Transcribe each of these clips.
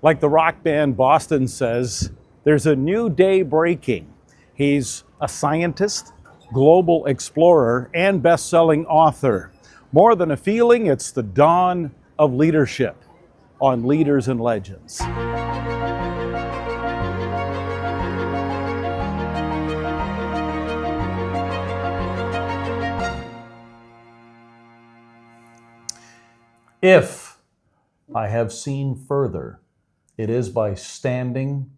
Like the rock band Boston says, there's a new day breaking. He's a scientist, global explorer, and best-selling author. More than a feeling, it's the dawn of leadership on Leaders and Legends. If I have seen further, it is by standing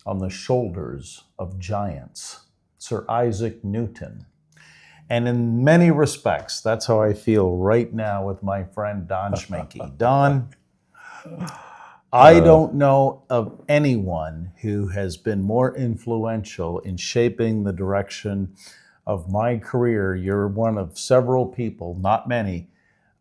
on the shoulders of giants. Sir Isaac Newton. And in many respects, that's how I feel right now with my friend Don Schmincke. Don, I don't know of anyone who has been more influential in shaping the direction of my career. You're one of several people, not many,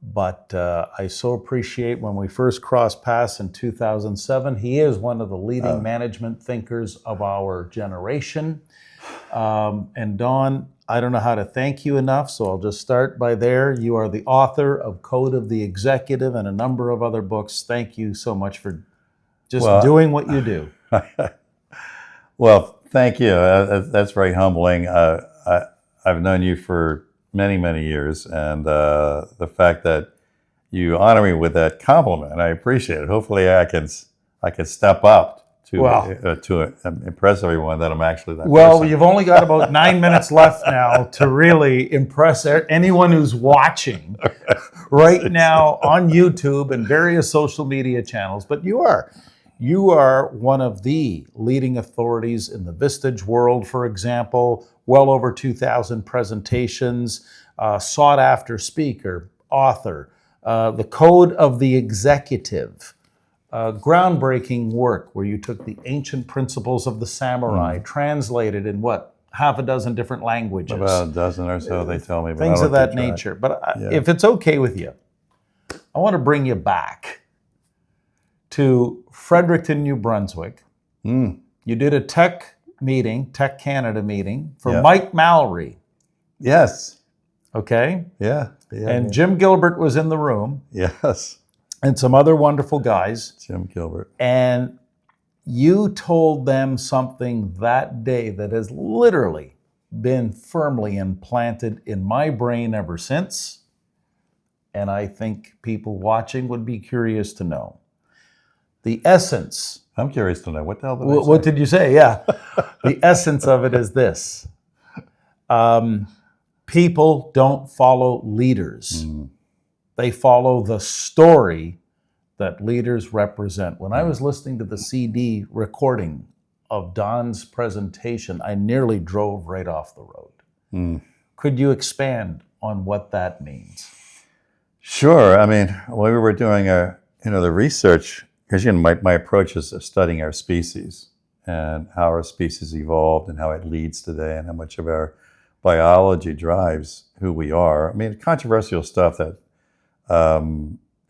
but I so appreciate when we first crossed paths in 2007. He is one of the leading management thinkers of our generation. And Don, I don't know how to thank you enough, so I'll just start by there. You are the author of Code of the Executive and a number of other books. Thank you so much for just doing what you do. Well, thank you. That's very humbling. I've known you for many, many years, and the fact that you honor me with that compliment, I appreciate it. Hopefully, I can step up to impress everyone that I'm actually that person. You've only got about 9 minutes left now to really impress anyone who's watching right now on YouTube and various social media channels. But you are one of the leading authorities in the Vistage world, for example. Well over 2,000 presentations, sought after speaker, author, the Code of the Executive. Groundbreaking work where you took the ancient principles of the samurai, translated in half a dozen different languages. About a dozen or so, they tell me. Things of that nature. But if it's okay with you, I want to bring you back to Fredericton, New Brunswick. You did a Tech Canada meeting for Mike Mallory. Yes. Okay? Yeah. And Jim Gilbert was in the room. Yes. And some other wonderful guys. Jim Gilbert. And you told them something that day that has literally been firmly implanted in my brain ever since. And I think people watching would be curious to know. The essence. I'm curious to know. What the hell did I say? What did you say? Yeah. The essence of it is this. People don't follow leaders. They follow the story that leaders represent. When I was listening to the CD recording of Don's presentation, I nearly drove right off the road. Could you expand on what that means? Sure. I mean, when we were doing the research, because my approach is studying our species and how our species evolved and how it leads today and how much of our biology drives who we are. I mean, controversial stuff that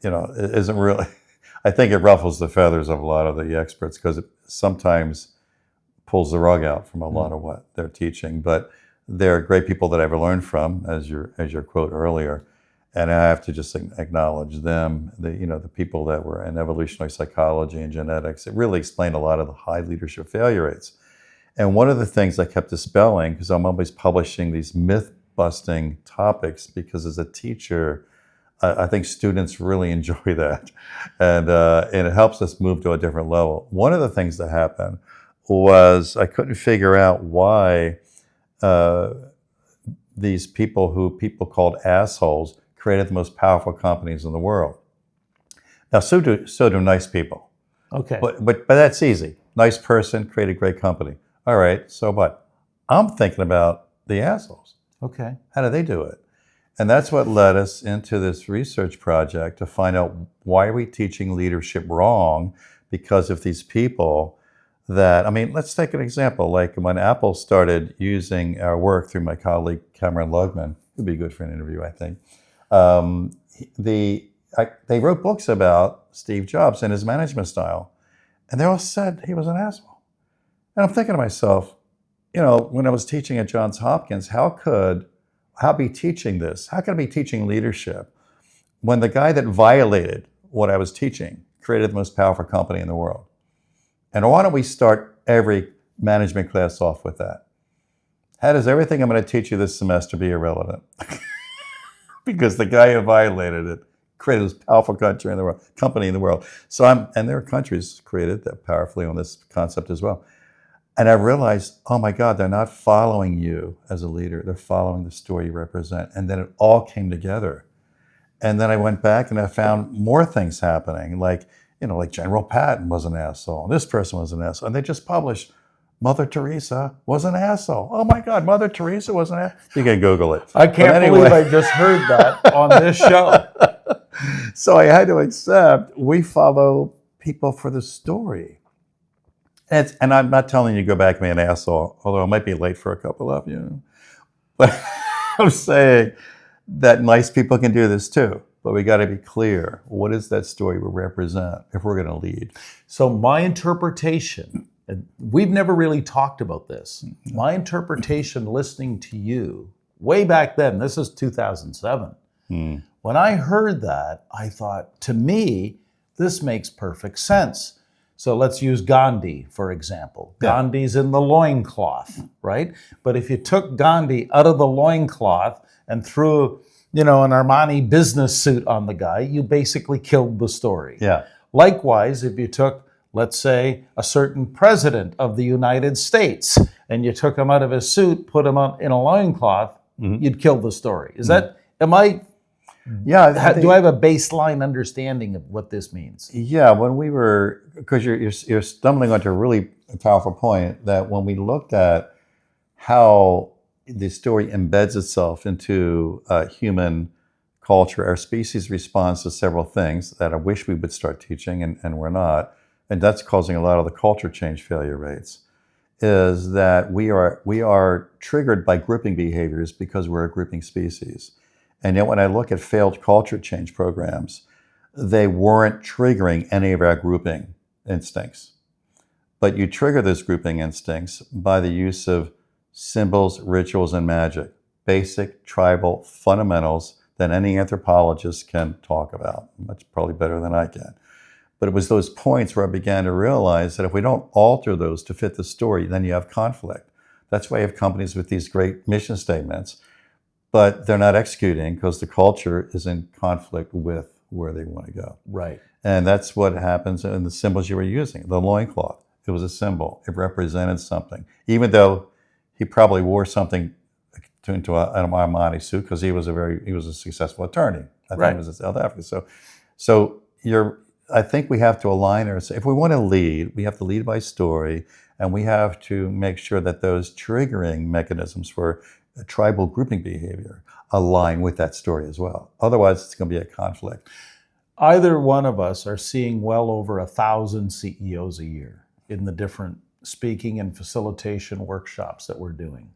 isn't really, I think it ruffles the feathers of a lot of the experts because it sometimes pulls the rug out from a lot of what they're teaching. But they're great people that I've learned from, as your quote earlier. And I have to just acknowledge them, the people that were in evolutionary psychology and genetics. It really explained a lot of the high leadership failure rates. And one of the things I kept dispelling, because I'm always publishing these myth-busting topics, because as a teacher, I think students really enjoy that. And it helps us move to a different level. One of the things that happened was I couldn't figure out why these people who people called assholes created the most powerful companies in the world. Now, so do nice people. Okay. But that's easy. Nice person, create a great company. All right, so what? I'm thinking about the assholes. Okay. How do they do it? And that's what led us into this research project to find out why are we teaching leadership wrong because of these people that, I mean, let's take an example. Like when Apple started using our work through my colleague Cameron Lugman, who'd be good for an interview, I think. They wrote books about Steve Jobs and his management style, and they all said he was an asshole. And I'm thinking to myself, when I was teaching at Johns Hopkins, how could I be teaching this? How could I be teaching leadership when the guy that violated what I was teaching created the most powerful company in the world. And why don't we start every management class off with that? How does everything I'm going to teach you this semester be irrelevant? Because the guy who violated it created this powerful country in the world, company in the world. And there are countries created that powerfully on this concept as well. And I realized, oh my God, they're not following you as a leader. They're following the story you represent. And then it all came together. And then I went back and I found more things happening, like General Patton was an asshole. This person was an asshole. And they just published Mother Teresa was an asshole. Oh my God, Mother Teresa was an asshole. You can Google it. I can't believe I just heard that on this show. So I had to accept we follow people for the story. And I'm not telling you to go back and be an asshole, although I might be late for a couple of you. But I'm saying that nice people can do this too. But we got to be clear. What is that story we represent if we're going to lead? So my interpretation, and we've never really talked about this. My interpretation listening to you way back then, this is 2007. When I heard that, I thought, to me, this makes perfect sense. So let's use Gandhi, for example. Yeah. Gandhi's in the loincloth, right? But if you took Gandhi out of the loincloth and threw, an Armani business suit on the guy, you basically killed the story. Yeah. Likewise, if you took, let's say, a certain president of the United States, and you took him out of his suit, put him in a loincloth, you'd kill the story. Is that, Yeah. Do I have a baseline understanding of what this means? Yeah, because you're stumbling onto a really powerful point, that when we looked at how the story embeds itself into human culture, our species responds to several things that I wish we would start teaching, and we're not. And that's causing a lot of the culture change failure rates, is that we are triggered by grouping behaviors because we're a grouping species. And yet when I look at failed culture change programs, they weren't triggering any of our grouping instincts. But you trigger those grouping instincts by the use of symbols, rituals, and magic, basic tribal fundamentals that any anthropologist can talk about, much probably better than I can. But it was those points where I began to realize that if we don't alter those to fit the story, then you have conflict. That's why you have companies with these great mission statements, but they're not executing because the culture is in conflict with where they want to go. Right. And that's what happens in the symbols you were using. The loincloth, it was a symbol. It represented something. Even though he probably wore something into an Armani suit because he was a successful attorney. I think he was in South Africa. So I think we have to align ourselves. If we want to lead, we have to lead by story, and we have to make sure that those triggering mechanisms for tribal grouping behavior align with that story as well. Otherwise, it's going to be a conflict. Either one of us are seeing well over 1,000 CEOs a year in the different speaking and facilitation workshops that we're doing.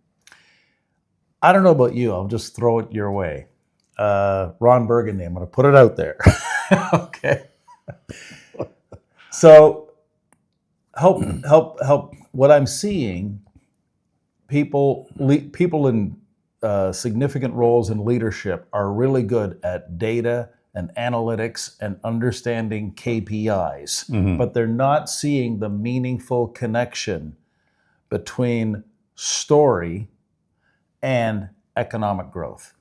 I don't know about you. I'll just throw it your way. Ron Burgundy, I'm going to put it out there. Okay. So help. What I'm seeing, people in significant roles in leadership are really good at data and analytics and understanding KPIs, but they're not seeing the meaningful connection between story and economic growth.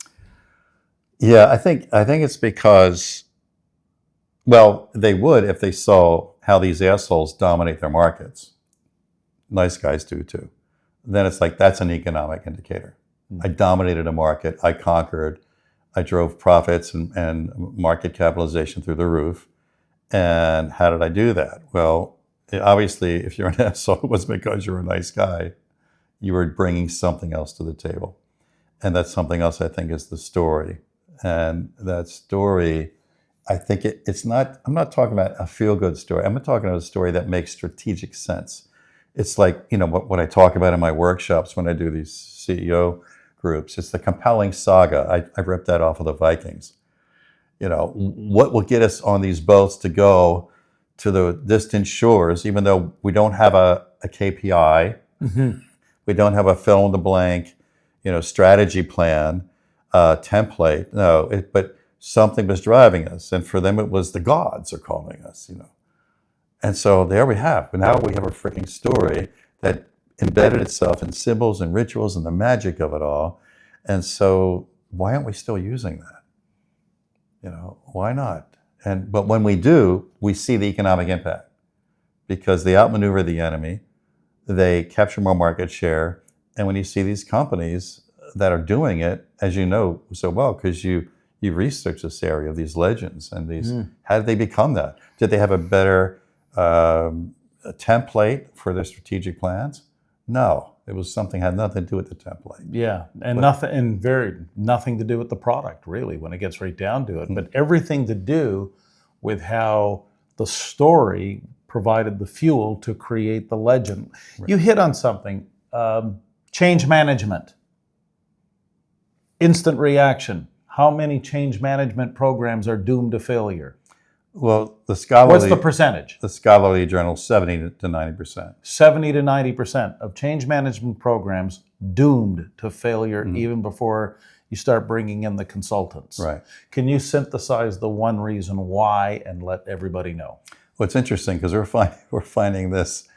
Yeah, I think it's because, well, they would if they saw how these assholes dominate their markets. Nice guys do too. Then it's like, that's an economic indicator. I dominated a market, I conquered, I drove profits and market capitalization through the roof. And how did I do that? Well, obviously, if you're an asshole, it was because you're a nice guy. You were bringing something else to the table. And that something else, I think, is the story. And that story, I think it's not, I'm not talking about a feel-good story. I'm talking about a story that makes strategic sense. It's like, what I talk about in my workshops when I do these CEO groups. It's the compelling saga. I ripped that off of the Vikings. What will get us on these boats to go to the distant shores, even though we don't have a KPI, we don't have a fill in the blank, strategy plan, template. No, but something was driving us, and for them it was the gods are calling us. And so there we have. But now we have a freaking story that embedded itself in symbols and rituals and the magic of it all. And so why aren't we still using that? Why not? But when we do, we see the economic impact because they outmaneuver the enemy, they capture more market share. And when you see these companies that are doing it, as you know so well, because you researched this area of these legends and these, how did they become that? Did they have a better template for their strategic plans? No, it was something had nothing to do with the template. Yeah, and nothing to do with the product, really, when it gets right down to it. But everything to do with how the story provided the fuel to create the legend. Right. You hit on something: change management, instant reaction. How many change management programs are doomed to failure? Well, what's the percentage? The scholarly journal, 70 to 90%. 70 to 90% of change management programs doomed to failure even before you start bringing in the consultants. Right. Can you synthesize the one reason why and let everybody know? Well, it's interesting because we're finding this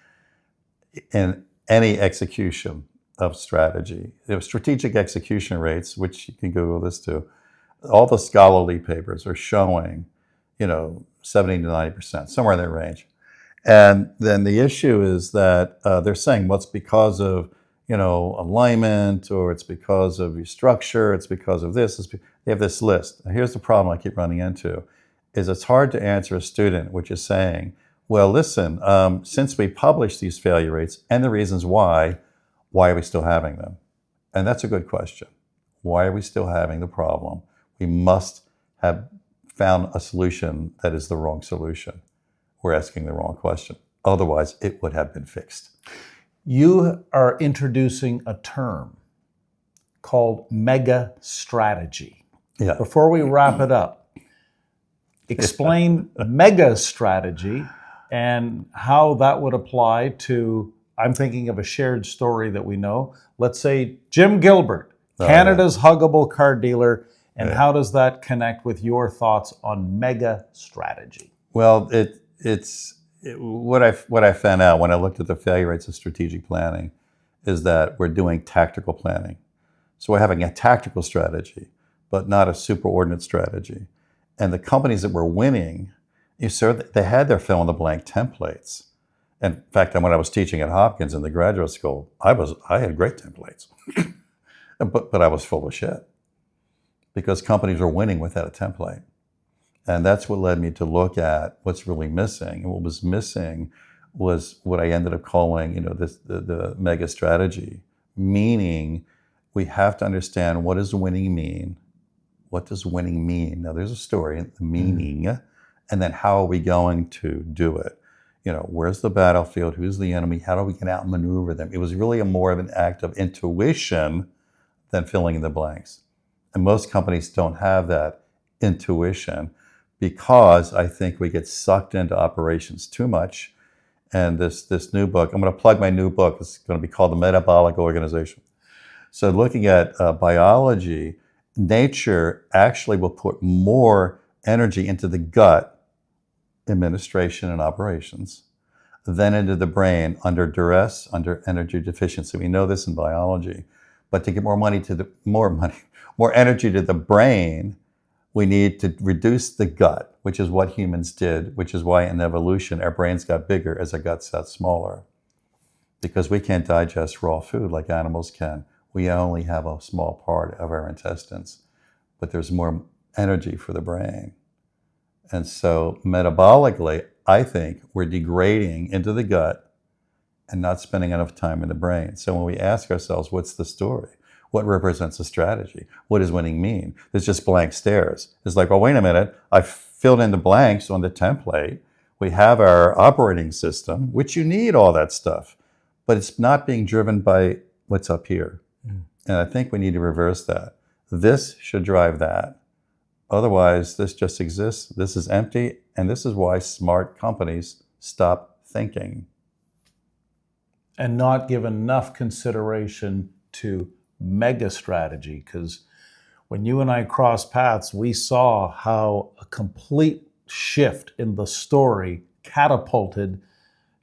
in any execution of strategy. Strategic execution rates, which you can Google this too, all the scholarly papers are showing 70 to 90%, somewhere in that range. And then the issue is that they're saying, well, it's because of, alignment, or it's because of your structure, it's because of this. They have this list. And here's the problem I keep running into, is it's hard to answer a student which is saying, well, listen, since we published these failure rates and the reasons why are we still having them? And that's a good question. Why are we still having the problem? We must have found a solution that is the wrong solution. We're asking the wrong question. Otherwise, it would have been fixed. You are introducing a term called mega strategy. Yeah. Before we wrap it up, explain mega strategy and how that would apply to, I'm thinking of a shared story that we know. Let's say Jim Gilbert, Canada's huggable car dealer. And how does that connect with your thoughts on mega strategy? Well, what I found out when I looked at the failure rates of strategic planning is that we're doing tactical planning. So we're having a tactical strategy, but not a superordinate strategy. And the companies that were winning, they had their fill-in-the-blank templates. And in fact, when I was teaching at Hopkins in the graduate school, I had great templates, but I was full of shit, because companies are winning without a template. And that's what led me to look at what's really missing. And what was missing was what I ended up calling, the mega strategy, meaning we have to understand, what does winning mean? What does winning mean? Now there's a story, the meaning, and then how are we going to do it? Where's the battlefield? Who's the enemy? How do we get out and maneuver them? It was really more of an act of intuition than filling in the blanks. And most companies don't have that intuition because I think we get sucked into operations too much. And this new book, I'm going to plug my new book. It's going to be called The Metabolic Organization. So looking at biology, nature actually will put more energy into the gut administration and operations than into the brain under duress, under energy deficiency. We know this in biology. But to get more energy to the brain, we need to reduce the gut, which is what humans did, which is why in evolution our brains got bigger as our guts got smaller. Because we can't digest raw food like animals can. We only have a small part of our intestines, but there's more energy for the brain. And so metabolically, I think we're degrading into the gut and not spending enough time in the brain. So when we ask ourselves, what's the story? What represents a strategy? What does winning mean? There's just blank stares. It's like, well, wait a minute. I filled in the blanks on the template. We have our operating system, which you need all that stuff, but it's not being driven by what's up here. And I think we need to reverse that. This should drive that. Otherwise, this just exists. This is empty. And this is why smart companies stop thinking. And not give enough consideration to mega strategy, because when you and I crossed paths, we saw how a complete shift in the story catapulted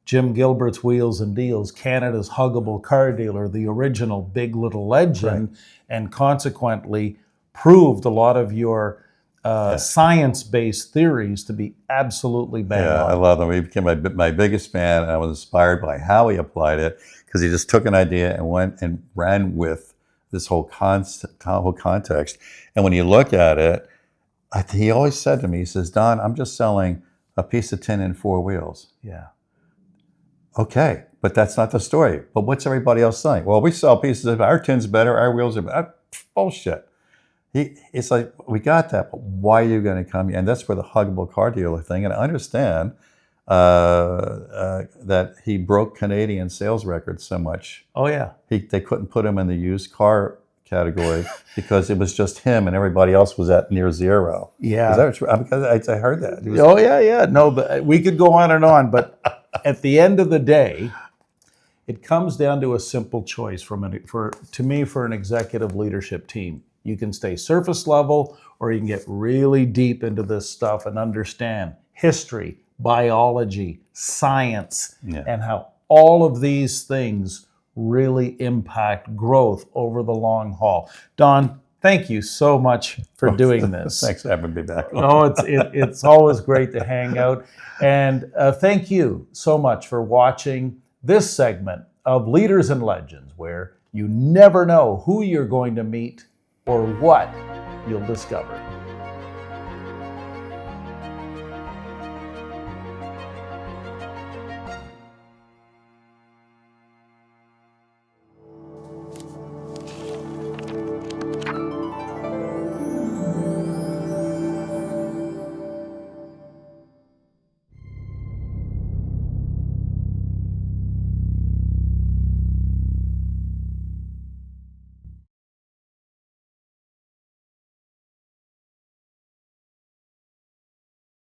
Jim Gilbert's Wheels and Deals, Canada's huggable car dealer, the original Big Little Legend, and consequently proved a lot of your science-based theories to be absolutely bang on. I love them. He became my biggest fan, and I was inspired by how he applied it, because he just took an idea and went and ran with this whole context. And when you look at it, he always said to me, he says, Don, I'm just selling a piece of tin and 4 wheels. Yeah. Okay, but that's not the story. But what's everybody else saying? Well, we sell pieces of, our tin's better, our wheels are better. Bullshit. It's like, we got that, but why are you going to come here? And that's where the huggable car dealer thing, and I understand that he broke Canadian sales records so much. Oh, yeah. They couldn't put him in the used car category because it was just him and everybody else was at near zero. Yeah. Is that true? Because I heard that. Oh, yeah. No, but we could go on and on, but at the end of the day, it comes down to a simple choice for an executive leadership team. You can stay surface level, or you can get really deep into this stuff and understand history, biology, science, and how all of these things really impact growth over the long haul. Don, thank you so much for doing this. Thanks for having me back. It's always great to hang out. And thank you so much for watching this segment of Leaders and Legends, where you never know who you're going to meet or what you'll discover.